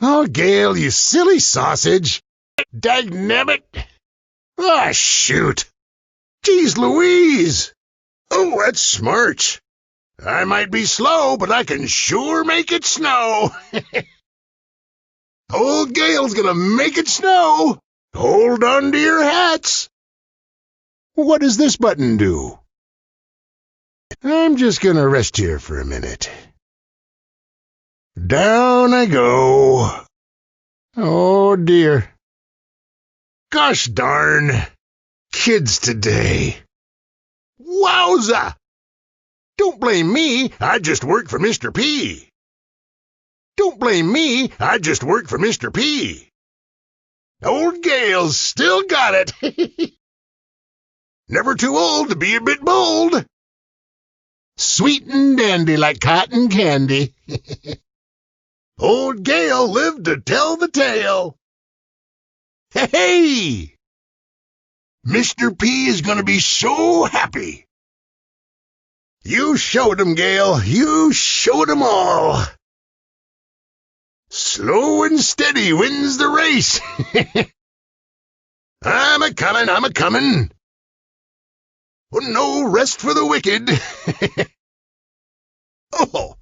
Oh, Gale, you silly sausage. Dagnabbit. Ah, shoot. Jeez Louise. Oh, that's smart. I might be slow, but I can sure make it snow. Old Gale's gonna make it snow. Hold on to your hats. What does this button do? I'm just gonna rest here for a minute. Down I go. Oh, dear. Gosh darn. Kids today. Wowza! Don't blame me, I just work for Mr. P. Don't blame me, I just work for Mr. P. Old Gale's still got it. Never too old to be a bit bold. Sweet and dandy like cotton candy. Old Gale lived to tell the tale. Hey! Mr. P is gonna be so happy. You showed 'em, Gale. You showed 'em all. Slow and steady wins the race. I'm a-comin'. Oh, no rest for the wicked. Oh.